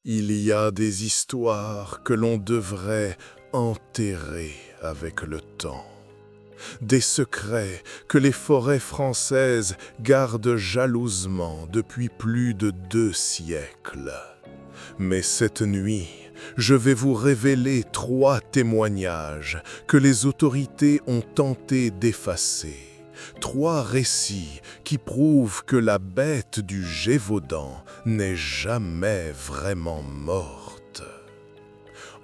Il y a des histoires que l'on devrait enterrer avec le temps. Des secrets que les forêts françaises gardent jalousement depuis plus de 2 siècles. Mais cette nuit, je vais vous révéler 3 témoignages que les autorités ont tenté d'effacer. 3 récits qui prouvent que la bête du Gévaudan n'est jamais vraiment morte.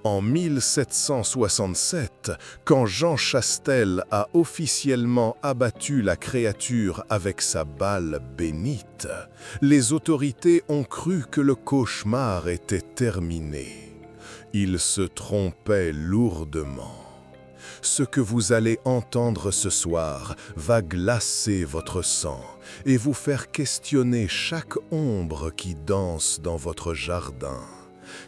En 1767, quand Jean Chastel a officiellement abattu la créature avec sa balle bénite, les autorités ont cru que le cauchemar était terminé. Ils se trompaient lourdement. Ce que vous allez entendre ce soir va glacer votre sang et vous faire questionner chaque ombre qui danse dans votre jardin.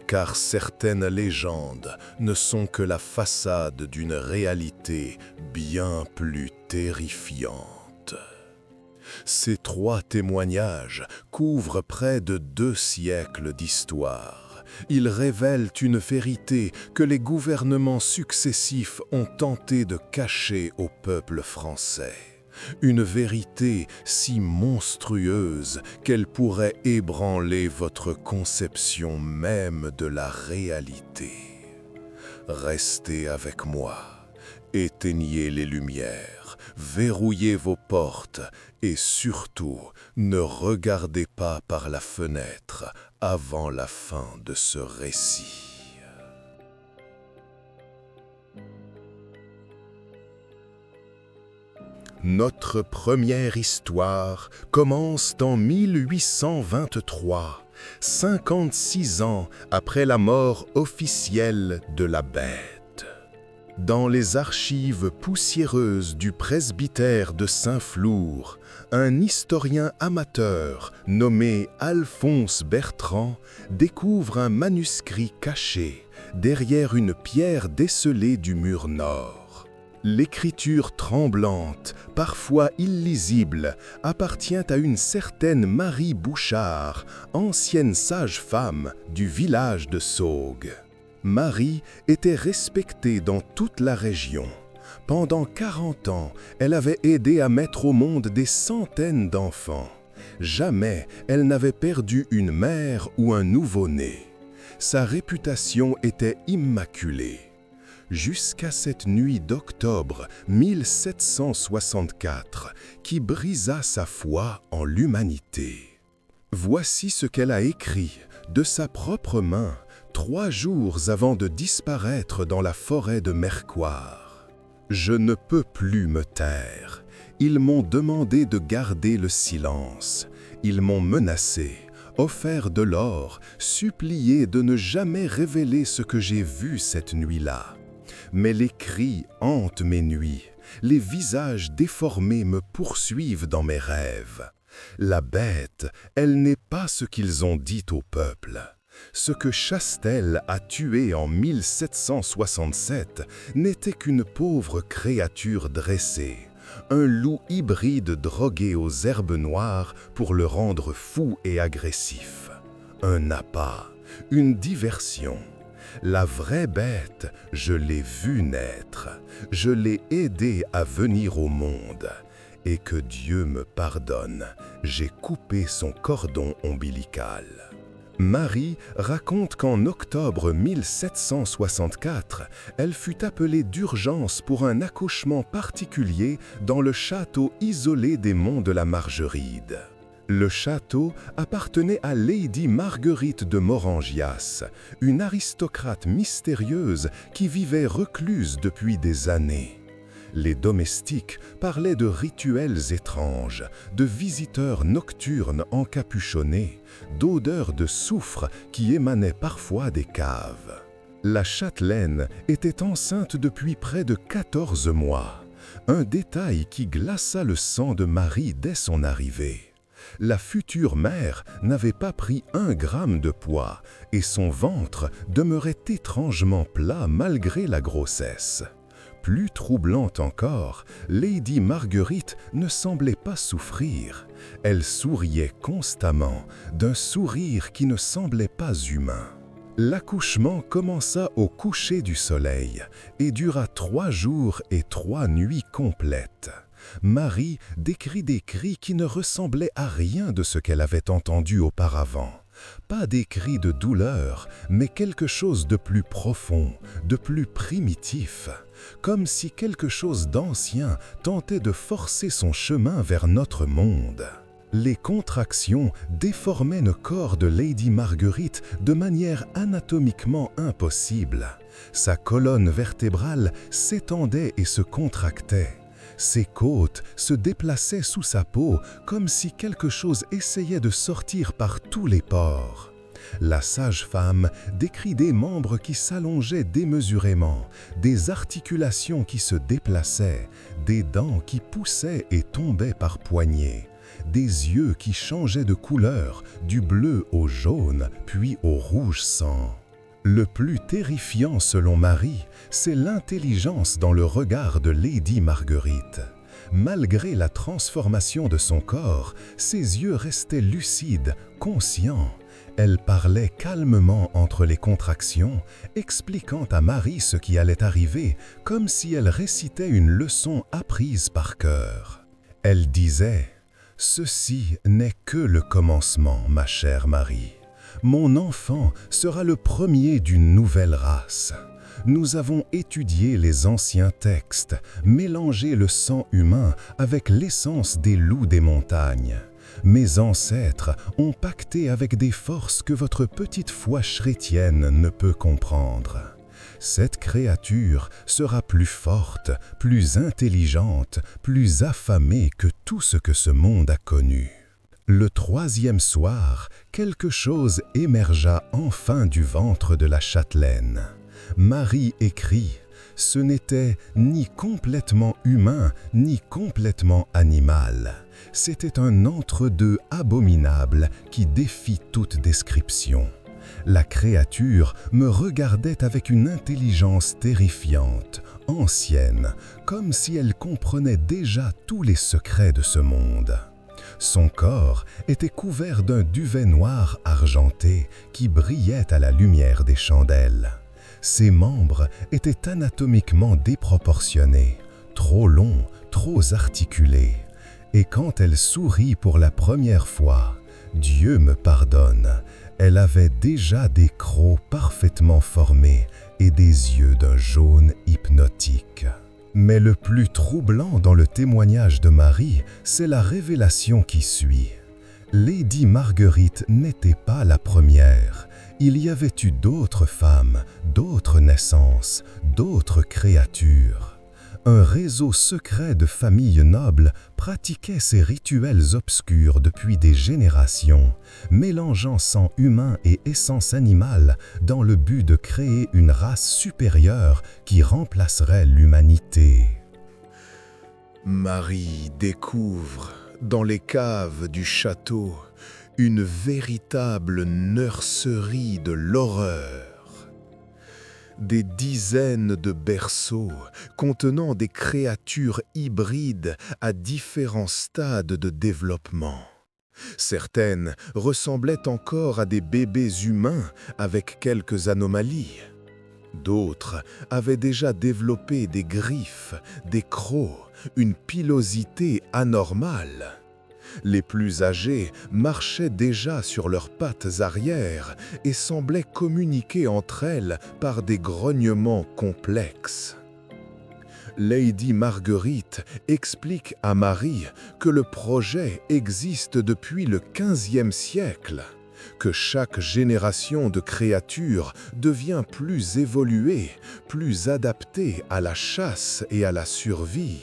Car certaines légendes ne sont que la façade d'une réalité bien plus terrifiante. Ces 3 témoignages couvrent près de 2 siècles d'histoire. Ils révèlent une vérité que les gouvernements successifs ont tenté de cacher au peuple français. Une vérité si monstrueuse qu'elle pourrait ébranler votre conception même de la réalité. Restez avec moi, éteignez les lumières, verrouillez vos portes et surtout ne regardez pas par la fenêtre avant la fin de ce récit. Notre première histoire commence en 1823, 56 ans après la mort officielle de la bête. Dans les archives poussiéreuses du presbytère de Saint-Flour, un historien amateur nommé Alphonse Bertrand découvre un manuscrit caché derrière une pierre descellée du mur nord. L'écriture tremblante, parfois illisible, appartient à une certaine Marie Bouchard, ancienne sage-femme du village de Saugues. Marie était respectée dans toute la région. Pendant 40 ans, elle avait aidé à mettre au monde des centaines d'enfants. Jamais elle n'avait perdu une mère ou un nouveau-né. Sa réputation était immaculée. Jusqu'à cette nuit d'octobre 1764 qui brisa sa foi en l'humanité. Voici ce qu'elle a écrit de sa propre main 3 jours avant de disparaître dans la forêt de Mercoire. « Je ne peux plus me taire. Ils m'ont demandé de garder le silence. Ils m'ont menacé, offert de l'or, supplié de ne jamais révéler ce que j'ai vu cette nuit-là. Mais les cris hantent mes nuits, les visages déformés me poursuivent dans mes rêves. La bête, elle n'est pas ce qu'ils ont dit au peuple. Ce que Chastel a tué en 1767 n'était qu'une pauvre créature dressée, un loup hybride drogué aux herbes noires pour le rendre fou et agressif. Un appât, une diversion. La vraie bête, je l'ai vue naître, je l'ai aidée à venir au monde. Et que Dieu me pardonne, j'ai coupé son cordon ombilical. » Marie raconte qu'en octobre 1764, elle fut appelée d'urgence pour un accouchement particulier dans le château isolé des monts de la Margeride. Le château appartenait à Lady Marguerite de Morangias, une aristocrate mystérieuse qui vivait recluse depuis des années. Les domestiques parlaient de rituels étranges, de visiteurs nocturnes encapuchonnés, d'odeurs de soufre qui émanaient parfois des caves. La châtelaine était enceinte depuis près de 14 mois, un détail qui glaça le sang de Marie dès son arrivée. La future mère n'avait pas pris 1 gramme de poids et son ventre demeurait étrangement plat malgré la grossesse. Plus troublante encore, Lady Marguerite ne semblait pas souffrir. Elle souriait constamment, d'un sourire qui ne semblait pas humain. L'accouchement commença au coucher du soleil et dura 3 jours et 3 nuits complètes. Marie décrit des cris qui ne ressemblaient à rien de ce qu'elle avait entendu auparavant. Pas des cris de douleur, mais quelque chose de plus profond, de plus primitif, comme si quelque chose d'ancien tentait de forcer son chemin vers notre monde. Les contractions déformaient le corps de Lady Marguerite de manière anatomiquement impossible. Sa colonne vertébrale s'étendait et se contractait. Ses côtes se déplaçaient sous sa peau comme si quelque chose essayait de sortir par tous les pores. La sage-femme décrit des membres qui s'allongeaient démesurément, des articulations qui se déplaçaient, des dents qui poussaient et tombaient par poignées, des yeux qui changeaient de couleur, du bleu au jaune, puis au rouge sang. Le plus terrifiant selon Marie, c'est l'intelligence dans le regard de Lady Marguerite. Malgré la transformation de son corps, ses yeux restaient lucides, conscients. Elle parlait calmement entre les contractions, expliquant à Marie ce qui allait arriver, comme si elle récitait une leçon apprise par cœur. Elle disait « Ceci n'est que le commencement, ma chère Marie. Mon enfant sera le premier d'une nouvelle race. Nous avons étudié les anciens textes, mélangé le sang humain avec l'essence des loups des montagnes. Mes ancêtres ont pacté avec des forces que votre petite foi chrétienne ne peut comprendre. Cette créature sera plus forte, plus intelligente, plus affamée que tout ce que ce monde a connu. » Le 3e soir, quelque chose émergea enfin du ventre de la châtelaine. Marie écrit « Ce n'était ni complètement humain, ni complètement animal. C'était un entre-deux abominable qui défie toute description. La créature me regardait avec une intelligence terrifiante, ancienne, comme si elle comprenait déjà tous les secrets de ce monde. Son corps était couvert d'un duvet noir argenté qui brillait à la lumière des chandelles. Ses membres étaient anatomiquement déproportionnés, trop longs, trop articulés. Et quand elle sourit pour la première fois, Dieu me pardonne, elle avait déjà des crocs parfaitement formés et des yeux d'un jaune hypnotique. Mais le plus troublant dans le témoignage de Marie, c'est la révélation qui suit. Lady Marguerite n'était pas la première. Il y avait eu d'autres femmes, d'autres naissances, d'autres créatures. Un réseau secret de familles nobles pratiquait ces rituels obscurs depuis des générations, mélangeant sang humain et essence animale dans le but de créer une race supérieure qui remplacerait l'humanité. Marie découvre, dans les caves du château, une véritable nurserie de l'horreur. Des dizaines de berceaux contenant des créatures hybrides à différents stades de développement. Certaines ressemblaient encore à des bébés humains avec quelques anomalies. D'autres avaient déjà développé des griffes, des crocs, une pilosité anormale. Les plus âgés marchaient déjà sur leurs pattes arrière et semblaient communiquer entre elles par des grognements complexes. Lady Marguerite explique à Marie que le projet existe depuis le XVe siècle, que chaque génération de créatures devient plus évoluée, plus adaptée à la chasse et à la survie.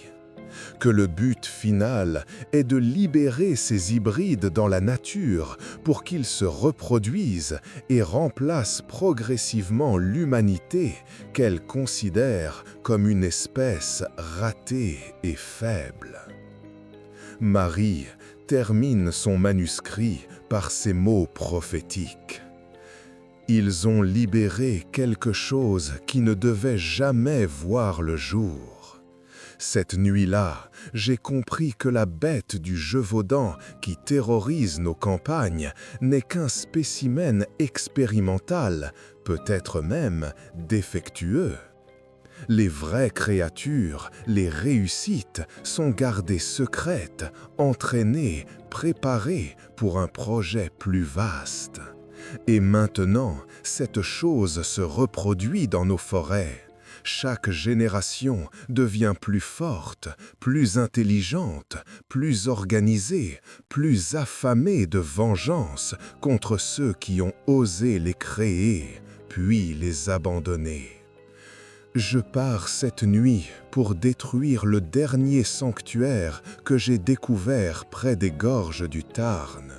Que le but final est de libérer ces hybrides dans la nature pour qu'ils se reproduisent et remplacent progressivement l'humanité qu'elle considère comme une espèce ratée et faible. Marie termine son manuscrit par ces mots prophétiques. Ils ont libéré quelque chose qui ne devait jamais voir le jour. Cette nuit-là, j'ai compris que la bête du Gévaudan qui terrorise nos campagnes n'est qu'un spécimen expérimental, peut-être même défectueux. Les vraies créatures, les réussites, sont gardées secrètes, entraînées, préparées pour un projet plus vaste. Et maintenant, cette chose se reproduit dans nos forêts. Chaque génération devient plus forte, plus intelligente, plus organisée, plus affamée de vengeance contre ceux qui ont osé les créer, puis les abandonner. Je pars cette nuit pour détruire le dernier sanctuaire que j'ai découvert près des gorges du Tarn.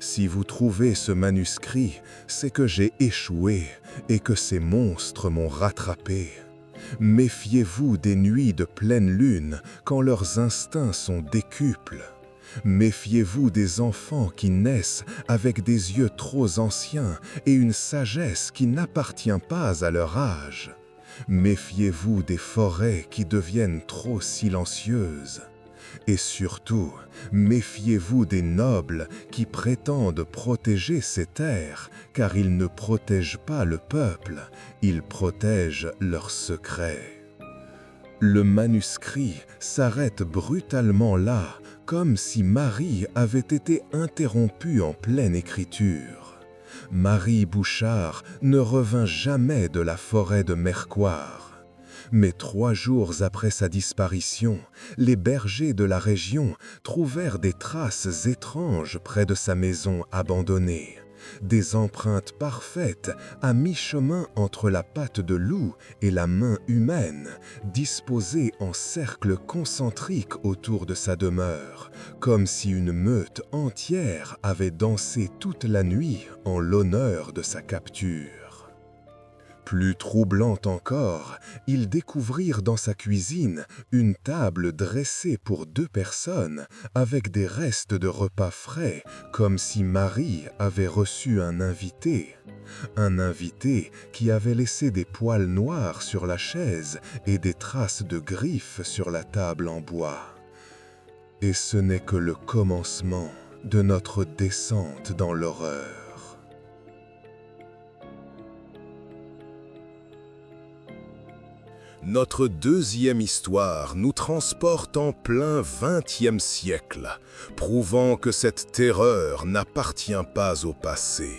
Si vous trouvez ce manuscrit, c'est que j'ai échoué et que ces monstres m'ont rattrapé. Méfiez-vous des nuits de pleine lune quand leurs instincts sont décuples. Méfiez-vous des enfants qui naissent avec des yeux trop anciens et une sagesse qui n'appartient pas à leur âge. Méfiez-vous des forêts qui deviennent trop silencieuses. Et surtout, méfiez-vous des nobles qui prétendent protéger ces terres, car ils ne protègent pas le peuple, ils protègent leurs secrets. Le manuscrit s'arrête brutalement là, comme si Marie avait été interrompue en pleine écriture. Marie Bouchard ne revint jamais de la forêt de Mercoire. Mais 3 jours après sa disparition, les bergers de la région trouvèrent des traces étranges près de sa maison abandonnée. Des empreintes parfaites à mi-chemin entre la patte de loup et la main humaine, disposées en cercle concentrique autour de sa demeure, comme si une meute entière avait dansé toute la nuit en l'honneur de sa capture. Plus troublant encore, ils découvrirent dans sa cuisine une table dressée pour 2 personnes avec des restes de repas frais, comme si Marie avait reçu un invité. Un invité qui avait laissé des poils noirs sur la chaise et des traces de griffes sur la table en bois. Et ce n'est que le commencement de notre descente dans l'horreur. Notre deuxième histoire nous transporte en plein XXe siècle, prouvant que cette terreur n'appartient pas au passé.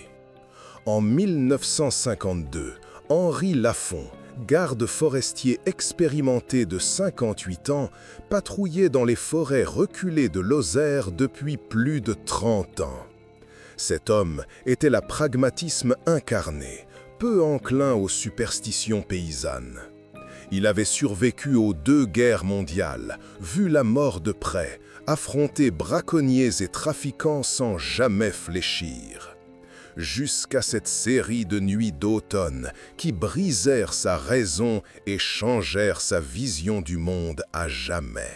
En 1952, Henri Lafont, garde forestier expérimenté de 58 ans, patrouillait dans les forêts reculées de Lozère depuis plus de 30 ans. Cet homme était la pragmatisme incarné, peu enclin aux superstitions paysannes. Il avait survécu aux 2 guerres mondiales, vu la mort de près, affronté braconniers et trafiquants sans jamais fléchir. Jusqu'à cette série de nuits d'automne qui brisèrent sa raison et changèrent sa vision du monde à jamais.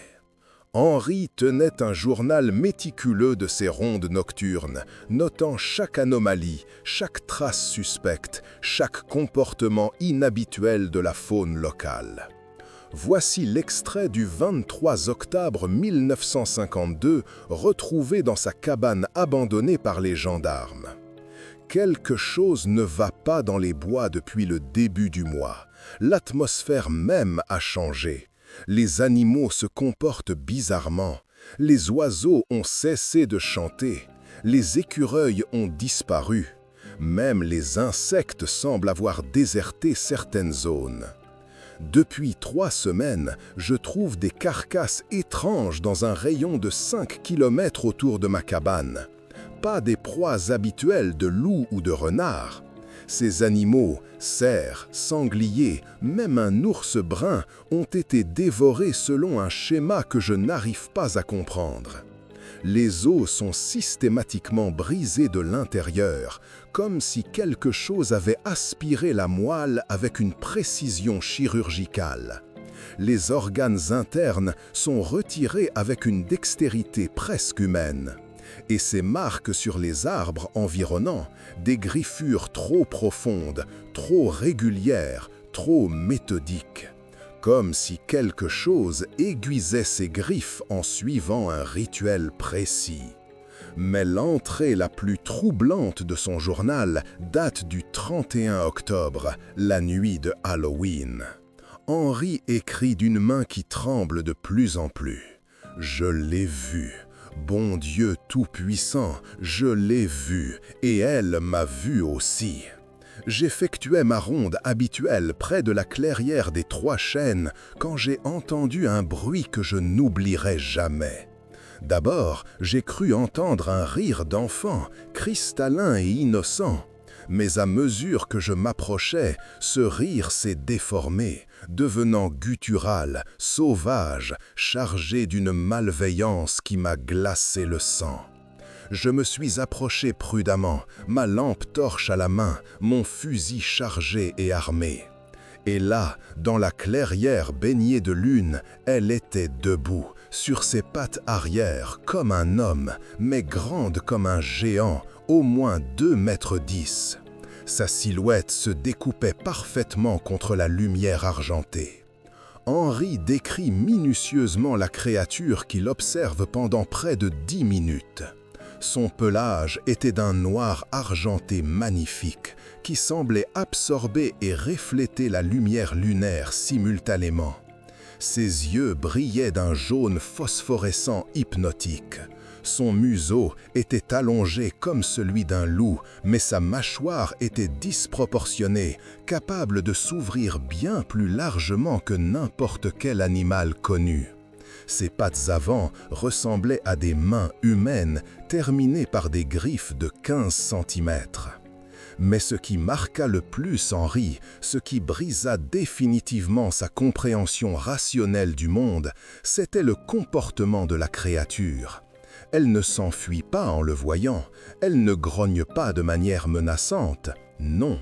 Henri tenait un journal méticuleux de ses rondes nocturnes, notant chaque anomalie, chaque trace suspecte, chaque comportement inhabituel de la faune locale. Voici l'extrait du 23 octobre 1952, retrouvé dans sa cabane abandonnée par les gendarmes. Quelque chose ne va pas dans les bois depuis le début du mois. L'atmosphère même a changé. Les animaux se comportent bizarrement, les oiseaux ont cessé de chanter, les écureuils ont disparu, même les insectes semblent avoir déserté certaines zones. Depuis 3 semaines, je trouve des carcasses étranges dans un rayon de 5 km autour de ma cabane. Pas des proies habituelles de loups ou de renards. Ces animaux, cerfs, sangliers, même un ours brun, ont été dévorés selon un schéma que je n'arrive pas à comprendre. Les os sont systématiquement brisés de l'intérieur, comme si quelque chose avait aspiré la moelle avec une précision chirurgicale. Les organes internes sont retirés avec une dextérité presque humaine. Et ces marques sur les arbres environnants, des griffures trop profondes, trop régulières, trop méthodiques. comme si quelque chose aiguisait ses griffes en suivant un rituel précis. Mais l'entrée la plus troublante de son journal date du 31 octobre, la nuit de Halloween. Henri écrit d'une main qui tremble de plus en plus. « Je l'ai vu. Bon Dieu tout-puissant, je l'ai vu, et elle m'a vu aussi. » J'effectuais ma ronde habituelle près de la clairière des Trois Chênes quand j'ai entendu un bruit que je n'oublierai jamais. D'abord, j'ai cru entendre un rire d'enfant, cristallin et innocent. Mais à mesure que je m'approchais, ce rire s'est déformé, devenant guttural, sauvage, chargé d'une malveillance qui m'a glacé le sang. Je me suis approché prudemment, ma lampe torche à la main, mon fusil chargé et armé. Et là, dans la clairière baignée de lune, elle était debout, sur ses pattes arrière, comme un homme, mais grande comme un géant, au moins 2,10 mètres. Sa silhouette se découpait parfaitement contre la lumière argentée. Henri décrit minutieusement la créature qu'il observe pendant près de 10 minutes. Son pelage était d'un noir argenté magnifique, qui semblait absorber et refléter la lumière lunaire simultanément. Ses yeux brillaient d'un jaune phosphorescent hypnotique. Son museau était allongé comme celui d'un loup, mais sa mâchoire était disproportionnée, capable de s'ouvrir bien plus largement que n'importe quel animal connu. Ses pattes avant ressemblaient à des mains humaines terminées par des griffes de 15 cm. Mais ce qui marqua le plus Henri, ce qui brisa définitivement sa compréhension rationnelle du monde, c'était le comportement de la créature. Elle ne s'enfuit pas en le voyant, elle ne grogne pas de manière menaçante, non.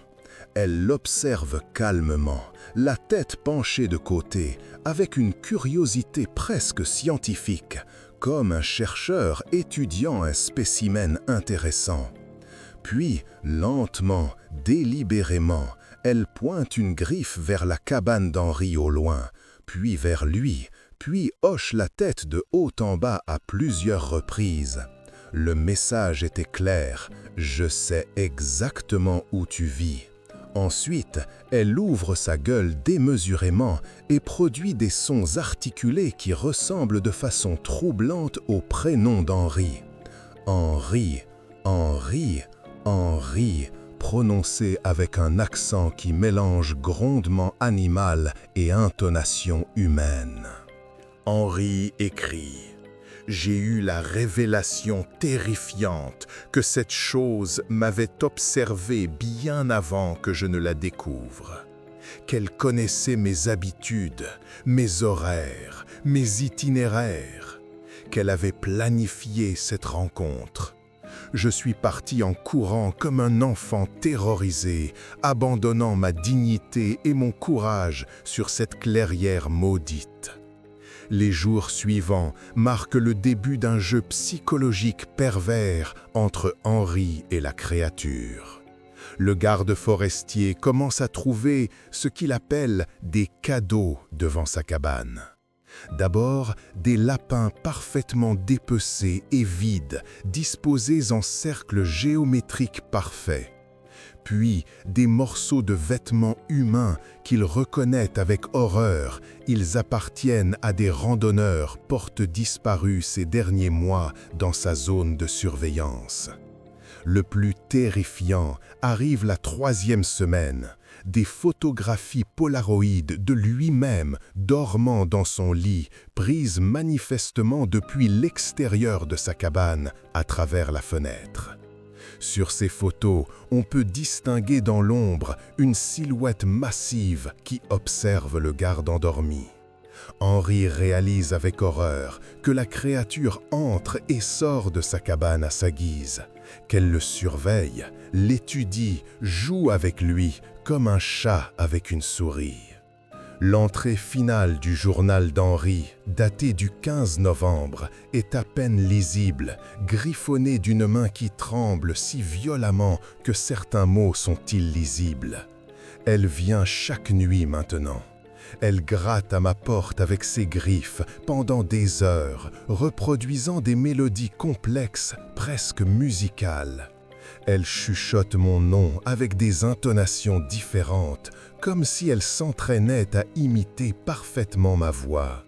Elle l'observe calmement, la tête penchée de côté, avec une curiosité presque scientifique, comme un chercheur étudiant un spécimen intéressant. Puis, lentement, délibérément, elle pointe une griffe vers la cabane d'Henri au loin, puis vers lui, puis hoche la tête de haut en bas à plusieurs reprises. Le message était clair, « Je sais exactement où tu vis ». Ensuite, elle ouvre sa gueule démesurément et produit des sons articulés qui ressemblent de façon troublante au prénom d'Henri. Henri, Henri, Henri, prononcé avec un accent qui mélange grondement animal et intonation humaine. Henri écrit « J'ai eu la révélation terrifiante que cette chose m'avait observé bien avant que je ne la découvre. Qu'elle connaissait mes habitudes, mes horaires, mes itinéraires. Qu'elle avait planifié cette rencontre. Je suis parti en courant comme un enfant terrorisé, abandonnant ma dignité et mon courage sur cette clairière maudite. Les jours suivants marquent le début d'un jeu psychologique pervers entre Henri et la créature. Le garde forestier commence à trouver ce qu'il appelle des cadeaux devant sa cabane. D'abord, des lapins parfaitement dépecés et vides, disposés en cercle géométrique parfait. Puis, des morceaux de vêtements humains qu'il reconnaît avec horreur. Ils appartiennent à des randonneurs porte disparus ces derniers mois dans sa zone de surveillance. Le plus terrifiant arrive la 3e semaine. Des photographies polaroïdes de lui-même dormant dans son lit, prises manifestement depuis l'extérieur de sa cabane à travers la fenêtre. Sur ces photos, on peut distinguer dans l'ombre une silhouette massive qui observe le garde endormi. Henri réalise avec horreur que la créature entre et sort de sa cabane à sa guise, qu'elle le surveille, l'étudie, joue avec lui comme un chat avec une souris. L'entrée finale du journal d'Henri, datée du 15 novembre, est à peine lisible, griffonnée d'une main qui tremble si violemment que certains mots sont illisibles. Elle vient chaque nuit maintenant. Elle gratte à ma porte avec ses griffes pendant des heures, reproduisant des mélodies complexes, presque musicales. Elle chuchote mon nom avec des intonations différentes, comme si elle s'entraînait à imiter parfaitement ma voix.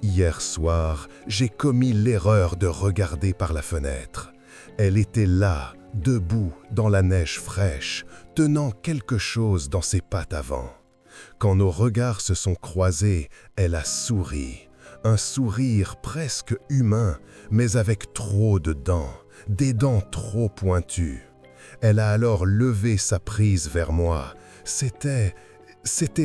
Hier soir, j'ai commis l'erreur de regarder par la fenêtre. Elle était là, debout, dans la neige fraîche, tenant quelque chose dans ses pattes avant. Quand nos regards se sont croisés, elle a souri. Un sourire presque humain, mais avec trop de dents, des dents trop pointues. Elle a alors levé sa prise vers moi. C'était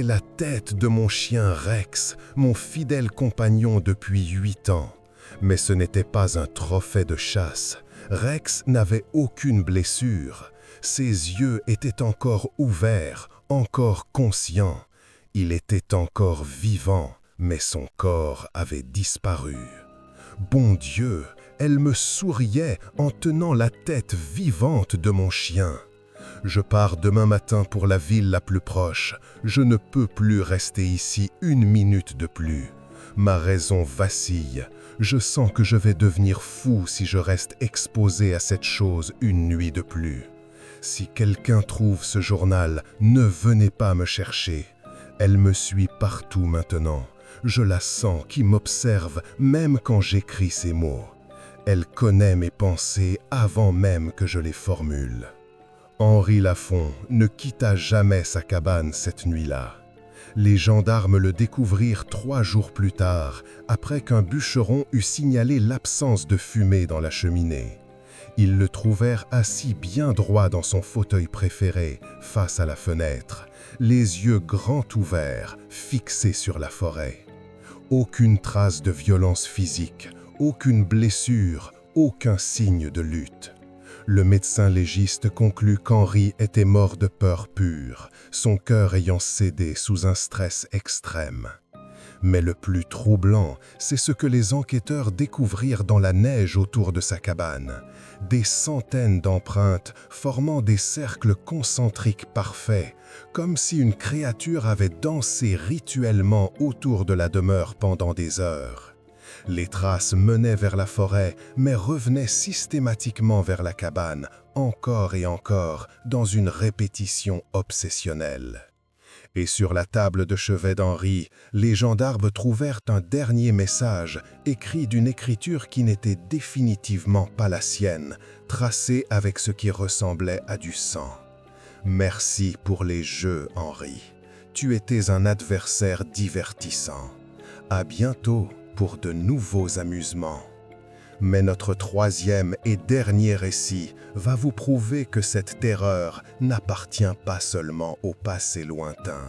la tête de mon chien Rex, mon fidèle compagnon depuis 8 ans. Mais ce n'était pas un trophée de chasse. Rex n'avait aucune blessure. Ses yeux étaient encore ouverts, encore conscient. Il était encore vivant, mais son corps avait disparu. Bon Dieu, elle me souriait en tenant la tête vivante de mon chien. Je pars demain matin pour la ville la plus proche. Je ne peux plus rester ici 1 minute de plus. Ma raison vacille. Je sens que je vais devenir fou si je reste exposé à cette chose 1 nuit de plus. Si quelqu'un trouve ce journal, ne venez pas me chercher. Elle me suit partout maintenant. Je la sens qui m'observe même quand j'écris ces mots. Elle connaît mes pensées avant même que je les formule. Henri Lafont ne quitta jamais sa cabane cette nuit-là. Les gendarmes le découvrirent 3 jours plus tard, après qu'un bûcheron eut signalé l'absence de fumée dans la cheminée. Ils le trouvèrent assis bien droit dans son fauteuil préféré, face à la fenêtre, les yeux grands ouverts, fixés sur la forêt. Aucune trace de violence physique, aucune blessure, aucun signe de lutte. Le médecin légiste conclut qu'Henri était mort de peur pure, son cœur ayant cédé sous un stress extrême. Mais le plus troublant, c'est ce que les enquêteurs découvrirent dans la neige autour de sa cabane. Des centaines d'empreintes formant des cercles concentriques parfaits, comme si une créature avait dansé rituellement autour de la demeure pendant des heures. Les traces menaient vers la forêt, mais revenaient systématiquement vers la cabane, encore et encore, dans une répétition obsessionnelle. Et sur la table de chevet d'Henri, les gendarmes trouvèrent un dernier message, écrit d'une écriture qui n'était définitivement pas la sienne, tracé avec ce qui ressemblait à du sang. « Merci pour les jeux, Henri. Tu étais un adversaire divertissant. À bientôt pour de nouveaux amusements. » Mais notre 3e et dernier récit va vous prouver que cette terreur n'appartient pas seulement au passé lointain.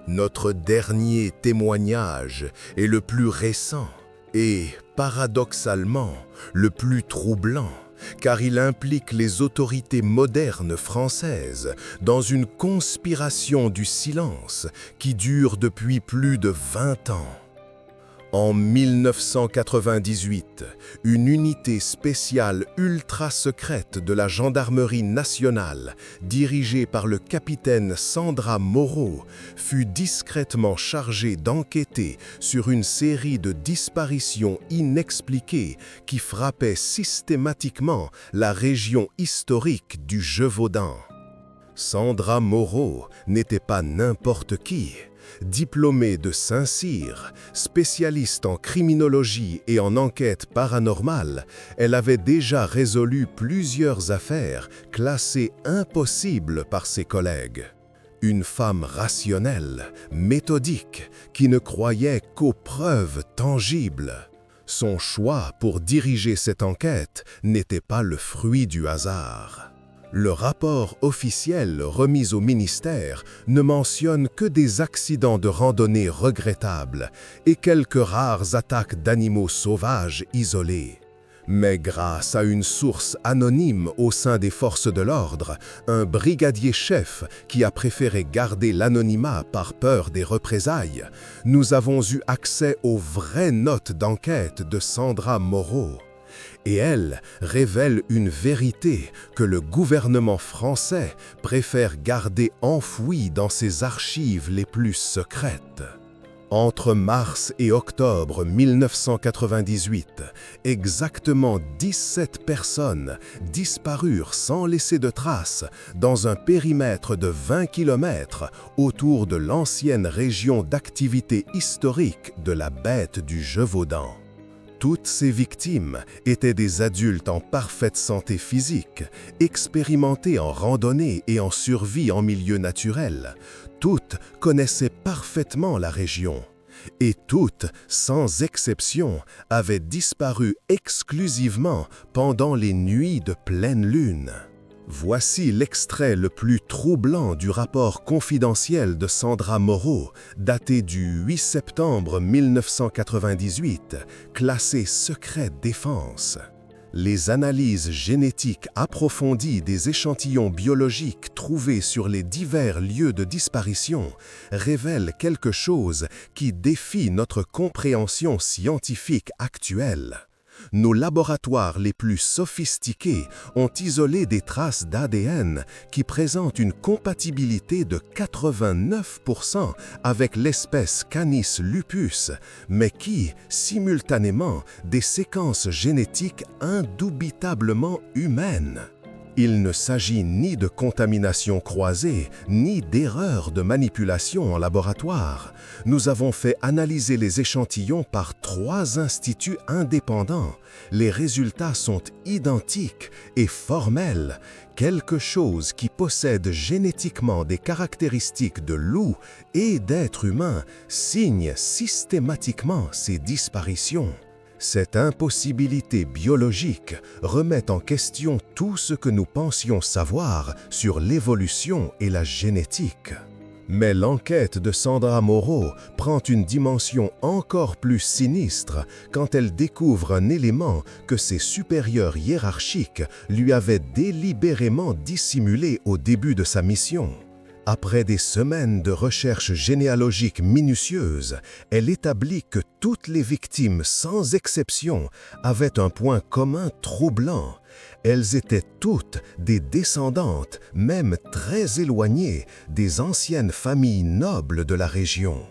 Notre dernier témoignage est le plus récent et, paradoxalement, le plus troublant, car il implique les autorités modernes françaises dans une conspiration du silence qui dure depuis plus de 20 ans. En 1998, une unité spéciale ultra-secrète de la Gendarmerie nationale, dirigée par le capitaine Sandra Moreau, fut discrètement chargée d'enquêter sur une série de disparitions inexpliquées qui frappaient systématiquement la région historique du Gévaudan. Sandra Moreau n'était pas n'importe qui. Diplômée de Saint-Cyr, spécialiste en criminologie et en enquête paranormale, elle avait déjà résolu plusieurs affaires classées impossibles par ses collègues. Une femme rationnelle, méthodique, qui ne croyait qu'aux preuves tangibles. Son choix pour diriger cette enquête n'était pas le fruit du hasard. Le rapport officiel remis au ministère ne mentionne que des accidents de randonnée regrettables et quelques rares attaques d'animaux sauvages isolés. Mais grâce à une source anonyme au sein des forces de l'ordre, un brigadier-chef qui a préféré garder l'anonymat par peur des représailles, nous avons eu accès aux vraies notes d'enquête de Sandra Moreau. Et elle révèle une vérité que le gouvernement français préfère garder enfouie dans ses archives les plus secrètes. Entre mars et octobre 1998, exactement 17 personnes disparurent sans laisser de traces dans un périmètre de 20 km autour de l'ancienne région d'activité historique de la Bête du Gévaudan. Toutes ces victimes étaient des adultes en parfaite santé physique, expérimentés en randonnée et en survie en milieu naturel. Toutes connaissaient parfaitement la région. Et toutes, sans exception, avaient disparu exclusivement pendant les nuits de pleine lune. Voici l'extrait le plus troublant du rapport confidentiel de Sandra Moreau, daté du 8 septembre 1998, classé secret défense. Les analyses génétiques approfondies des échantillons biologiques trouvés sur les divers lieux de disparition révèlent quelque chose qui défie notre compréhension scientifique actuelle. Nos laboratoires les plus sophistiqués ont isolé des traces d'ADN qui présentent une compatibilité de 89% avec l'espèce Canis lupus, mais qui, simultanément, des séquences génétiques indubitablement humaines. Il ne s'agit ni de contamination croisée, ni d'erreur de manipulation en laboratoire. Nous avons fait analyser les échantillons par 3 instituts indépendants. Les résultats sont identiques et formels. Quelque chose qui possède génétiquement des caractéristiques de loup et d'être humain signe systématiquement ces disparitions. Cette impossibilité biologique remet en question tout ce que nous pensions savoir sur l'évolution et la génétique. Mais l'enquête de Sandra Moreau prend une dimension encore plus sinistre quand elle découvre un élément que ses supérieurs hiérarchiques lui avaient délibérément dissimulé au début de sa mission. Après des semaines de recherches généalogiques minutieuses, elle établit que toutes les victimes, sans exception, avaient un point commun troublant. Elles étaient toutes des descendantes, même très éloignées, des anciennes familles nobles de la région.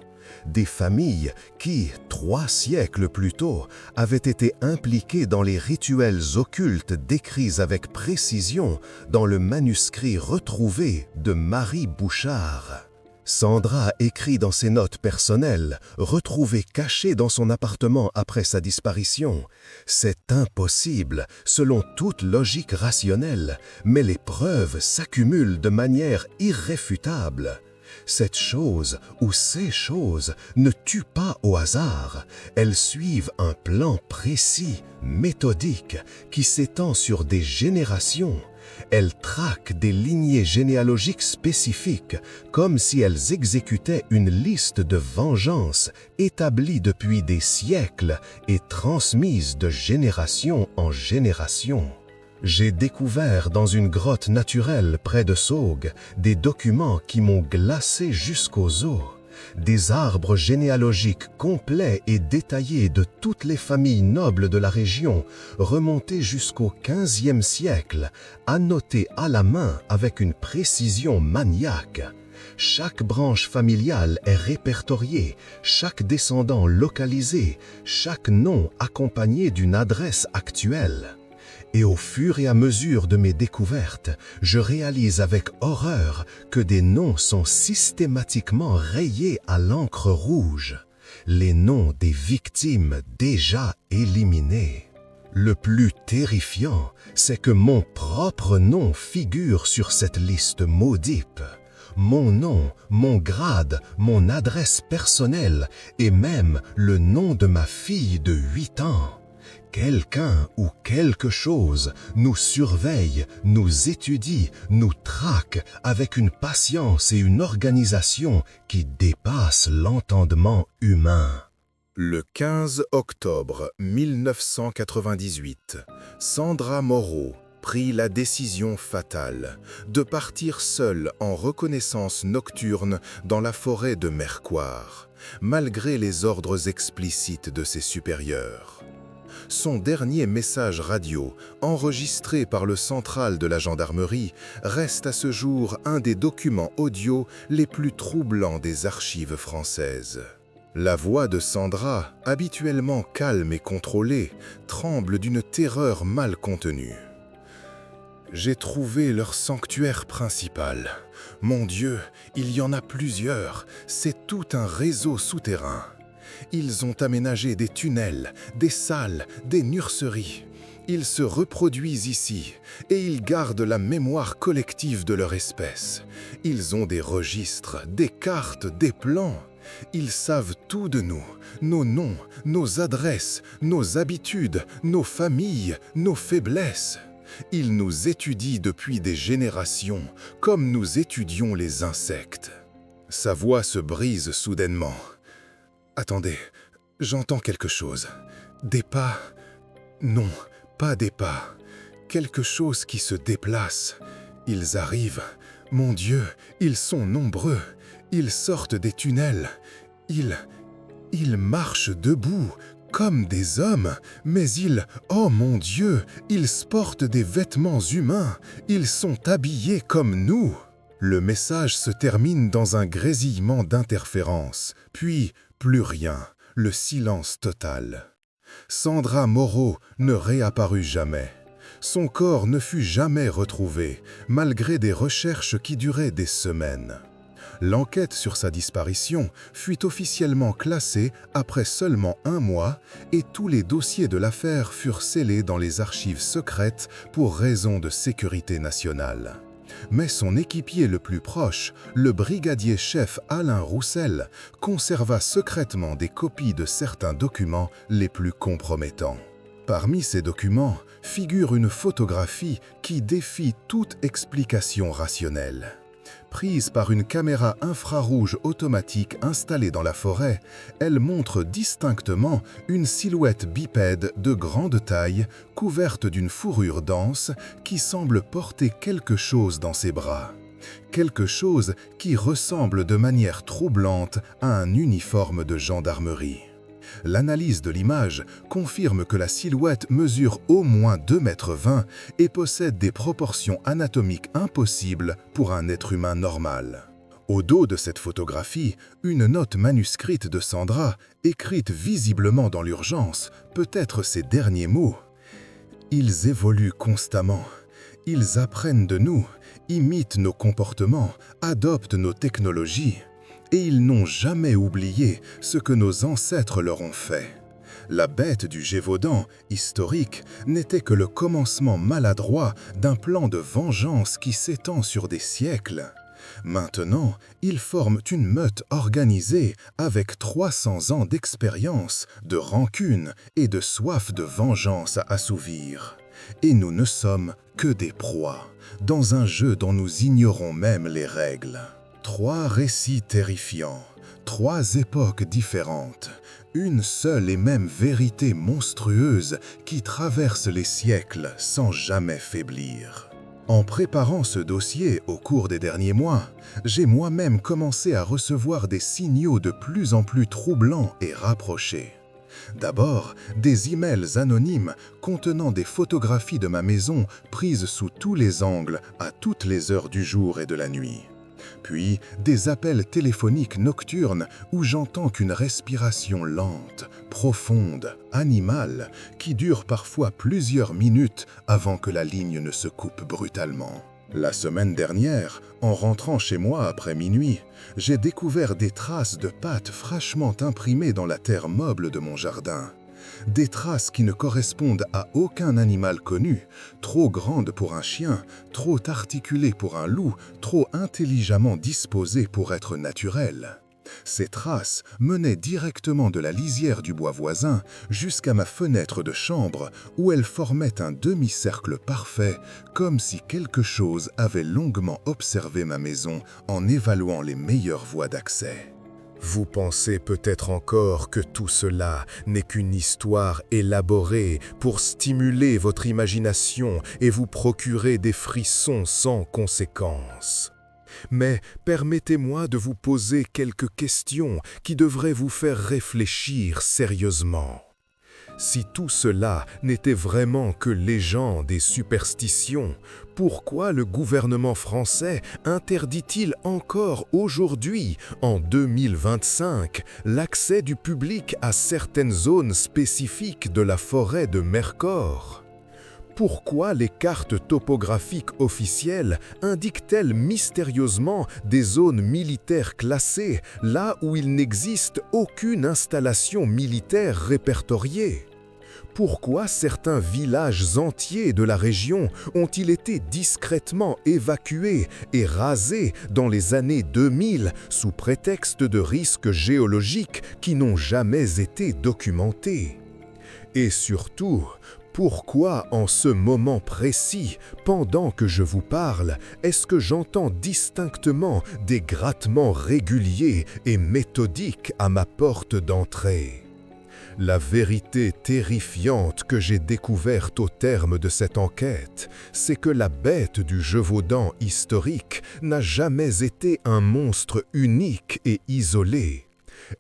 Des familles qui, 3 siècles plus tôt, avaient été impliquées dans les rituels occultes décrits avec précision dans le manuscrit retrouvé de Marie Bouchard. Sandra écrit dans ses notes personnelles, retrouvées cachées dans son appartement après sa disparition. C'est impossible, selon toute logique rationnelle, mais les preuves s'accumulent de manière irréfutable. Cette chose ou ces choses ne tuent pas au hasard. Elles suivent un plan précis, méthodique, qui s'étend sur des générations. Elles traquent des lignées généalogiques spécifiques, comme si elles exécutaient une liste de vengeance établie depuis des siècles et transmise de génération en génération. J'ai découvert dans une grotte naturelle près de Saugues des documents qui m'ont glacé jusqu'aux os. Des arbres généalogiques complets et détaillés de toutes les familles nobles de la région, remontés jusqu'au XVe siècle, annotés à la main avec une précision maniaque. Chaque branche familiale est répertoriée, chaque descendant localisé, chaque nom accompagné d'une adresse actuelle. Et au fur et à mesure de mes découvertes, je réalise avec horreur que des noms sont systématiquement rayés à l'encre rouge, les noms des victimes déjà éliminées. Le plus terrifiant, c'est que mon propre nom figure sur cette liste maudite. Mon nom, mon grade, mon adresse personnelle et même le nom de ma fille de 8 ans. Quelqu'un ou quelque chose nous surveille, nous étudie, nous traque avec une patience et une organisation qui dépassent l'entendement humain. Le 15 octobre 1998, Sandra Moreau prit la décision fatale de partir seule en reconnaissance nocturne dans la forêt de Mercoire, malgré les ordres explicites de ses supérieurs. son dernier message radio, enregistré par le central de la gendarmerie, reste à ce jour un des documents audio les plus troublants des archives françaises. La voix de Sandra, habituellement calme et contrôlée, tremble d'une terreur mal contenue. J'ai trouvé leur sanctuaire principal. Mon Dieu, il y en a plusieurs, c'est tout un réseau souterrain. Ils ont aménagé des tunnels, des salles, des nurseries. Ils se reproduisent ici et ils gardent la mémoire collective de leur espèce. Ils ont des registres, des cartes, des plans. Ils savent tout de nous, nos noms, nos adresses, nos habitudes, nos familles, nos faiblesses. Ils nous étudient depuis des générations, comme nous étudions les insectes. Sa voix se brise soudainement. Attendez, j'entends quelque chose. Des pas? Non, pas des pas. Quelque chose qui se déplace. Ils arrivent. Mon Dieu, ils sont nombreux. Ils sortent des tunnels. Ils marchent debout, comme des hommes, mais oh mon Dieu, ils portent des vêtements humains. Ils sont habillés comme nous. Le message se termine dans un grésillement d'interférences, puis plus rien, le silence total. Sandra Moreau ne réapparut jamais. Son corps ne fut jamais retrouvé, malgré des recherches qui duraient des semaines. L'enquête sur sa disparition fut officiellement classée après seulement 1 mois et tous les dossiers de l'affaire furent scellés dans les archives secrètes pour raisons de sécurité nationale. Mais son équipier le plus proche, le brigadier-chef Alain Roussel, conserva secrètement des copies de certains documents les plus compromettants. Parmi ces documents figure une photographie qui défie toute explication rationnelle. Prise par une caméra infrarouge automatique installée dans la forêt, elle montre distinctement une silhouette bipède de grande taille, couverte d'une fourrure dense, qui semble porter quelque chose dans ses bras. Quelque chose qui ressemble de manière troublante à un uniforme de gendarmerie. L'analyse de l'image confirme que la silhouette mesure au moins 2,20 m et possède des proportions anatomiques impossibles pour un être humain normal. Au dos de cette photographie, une note manuscrite de Sandra, écrite visiblement dans l'urgence, peut être ces derniers mots. « Ils évoluent constamment. Ils apprennent de nous, imitent nos comportements, adoptent nos technologies. Et ils n'ont jamais oublié ce que nos ancêtres leur ont fait. La bête du Gévaudan, historique, n'était que le commencement maladroit d'un plan de vengeance qui s'étend sur des siècles. Maintenant, ils forment une meute organisée avec 300 ans d'expérience, de rancune et de soif de vengeance à assouvir. Et nous ne sommes que des proies, dans un jeu dont nous ignorons même les règles. 3 récits terrifiants, 3 époques différentes, une seule et même vérité monstrueuse qui traverse les siècles sans jamais faiblir. En préparant ce dossier au cours des derniers mois, j'ai moi-même commencé à recevoir des signaux de plus en plus troublants et rapprochés. D'abord, des emails anonymes contenant des photographies de ma maison prises sous tous les angles à toutes les heures du jour et de la nuit. Puis, des appels téléphoniques nocturnes où j'entends qu'une respiration lente, profonde, animale, qui dure parfois plusieurs minutes avant que la ligne ne se coupe brutalement. La semaine dernière, en rentrant chez moi après minuit, j'ai découvert des traces de pattes fraîchement imprimées dans la terre moble de mon jardin. Des traces qui ne correspondent à aucun animal connu, trop grandes pour un chien, trop articulées pour un loup, trop intelligemment disposées pour être naturelles. Ces traces menaient directement de la lisière du bois voisin jusqu'à ma fenêtre de chambre où elles formaient un demi-cercle parfait, comme si quelque chose avait longuement observé ma maison en évaluant les meilleures voies d'accès. Vous pensez peut-être encore que tout cela n'est qu'une histoire élaborée pour stimuler votre imagination et vous procurer des frissons sans conséquence. Mais permettez-moi de vous poser quelques questions qui devraient vous faire réfléchir sérieusement. Si tout cela n'était vraiment que légende et superstition, pourquoi le gouvernement français interdit-il encore aujourd'hui, en 2025, l'accès du public à certaines zones spécifiques de la forêt de Mercor? Pourquoi les cartes topographiques officielles indiquent-elles mystérieusement des zones militaires classées là où il n'existe aucune installation militaire répertoriée? Pourquoi certains villages entiers de la région ont-ils été discrètement évacués et rasés dans les années 2000 sous prétexte de risques géologiques qui n'ont jamais été documentés? Et surtout, pourquoi en ce moment précis, pendant que je vous parle, est-ce que j'entends distinctement des grattements réguliers et méthodiques à ma porte d'entrée? La vérité terrifiante que j'ai découverte au terme de cette enquête, c'est que la bête du Gévaudan historique n'a jamais été un monstre unique et isolé.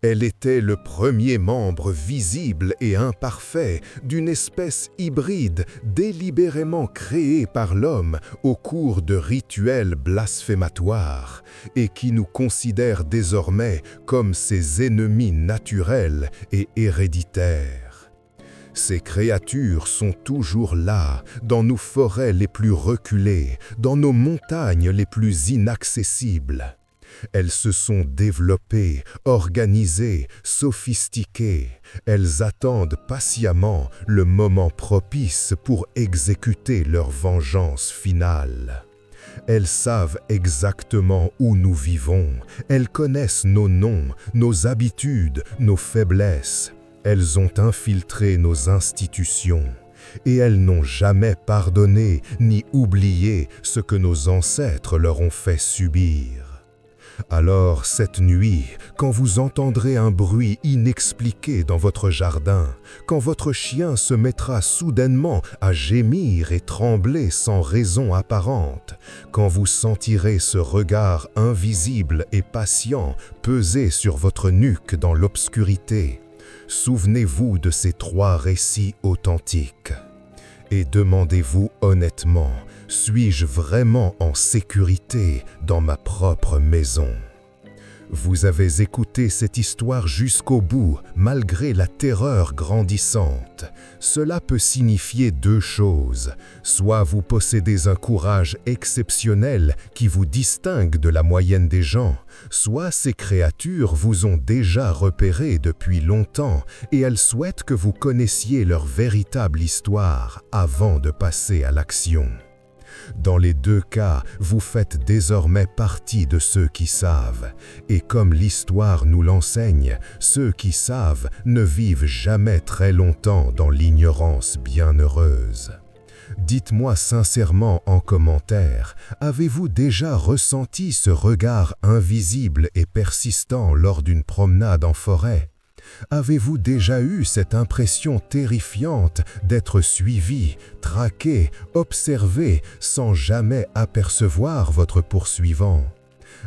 Elle était le premier membre visible et imparfait d'une espèce hybride délibérément créée par l'homme au cours de rituels blasphématoires et qui nous considère désormais comme ses ennemis naturels et héréditaires. Ces créatures sont toujours là, dans nos forêts les plus reculées, dans nos montagnes les plus inaccessibles. Elles se sont développées, organisées, sophistiquées. Elles attendent patiemment le moment propice pour exécuter leur vengeance finale. Elles savent exactement où nous vivons. Elles connaissent nos noms, nos habitudes, nos faiblesses. Elles ont infiltré nos institutions. Et elles n'ont jamais pardonné ni oublié ce que nos ancêtres leur ont fait subir. Alors cette nuit, quand vous entendrez un bruit inexpliqué dans votre jardin, quand votre chien se mettra soudainement à gémir et trembler sans raison apparente, quand vous sentirez ce regard invisible et patient peser sur votre nuque dans l'obscurité, souvenez-vous de ces 3 récits authentiques. Et demandez-vous honnêtement, suis-je vraiment en sécurité dans ma propre maison? Vous avez écouté cette histoire jusqu'au bout, malgré la terreur grandissante. Cela peut signifier 2 choses. Soit vous possédez un courage exceptionnel qui vous distingue de la moyenne des gens, soit ces créatures vous ont déjà repéré depuis longtemps et elles souhaitent que vous connaissiez leur véritable histoire avant de passer à l'action. Dans les 2 cas, vous faites désormais partie de ceux qui savent. Et comme l'histoire nous l'enseigne, ceux qui savent ne vivent jamais très longtemps dans l'ignorance bienheureuse. Dites-moi sincèrement en commentaire, avez-vous déjà ressenti ce regard invisible et persistant lors d'une promenade en forêt? Avez-vous déjà eu cette impression terrifiante d'être suivi, traqué, observé sans jamais apercevoir votre poursuivant?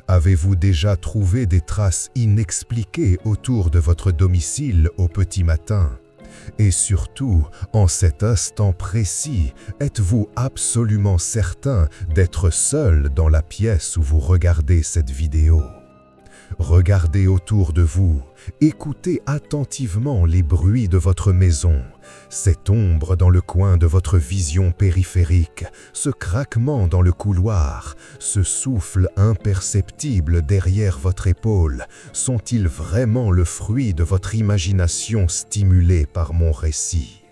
Avez-vous déjà trouvé des traces inexpliquées autour de votre domicile au petit matin? Et surtout, en cet instant précis, êtes-vous absolument certain d'être seul dans la pièce où vous regardez cette vidéo? Regardez autour de vous, écoutez attentivement les bruits de votre maison, cette ombre dans le coin de votre vision périphérique, ce craquement dans le couloir, ce souffle imperceptible derrière votre épaule, sont-ils vraiment le fruit de votre imagination stimulée par mon récit?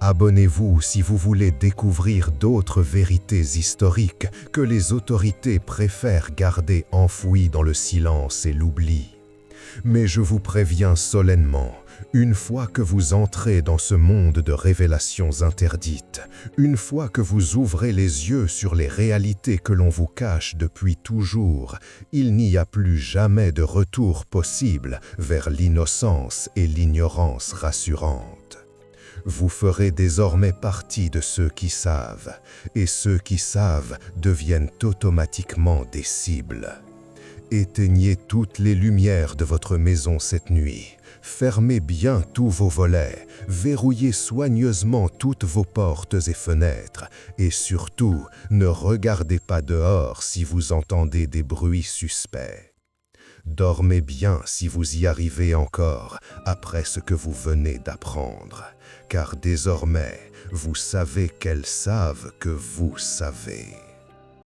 Abonnez-vous si vous voulez découvrir d'autres vérités historiques que les autorités préfèrent garder enfouies dans le silence et l'oubli. Mais je vous préviens solennellement, une fois que vous entrez dans ce monde de révélations interdites, une fois que vous ouvrez les yeux sur les réalités que l'on vous cache depuis toujours, il n'y a plus jamais de retour possible vers l'innocence et l'ignorance rassurante. Vous ferez désormais partie de ceux qui savent, et ceux qui savent deviennent automatiquement des cibles. Éteignez toutes les lumières de votre maison cette nuit. Fermez bien tous vos volets, verrouillez soigneusement toutes vos portes et fenêtres, et surtout, ne regardez pas dehors si vous entendez des bruits suspects. Dormez bien si vous y arrivez encore après ce que vous venez d'apprendre, car désormais, vous savez qu'elles savent que vous savez.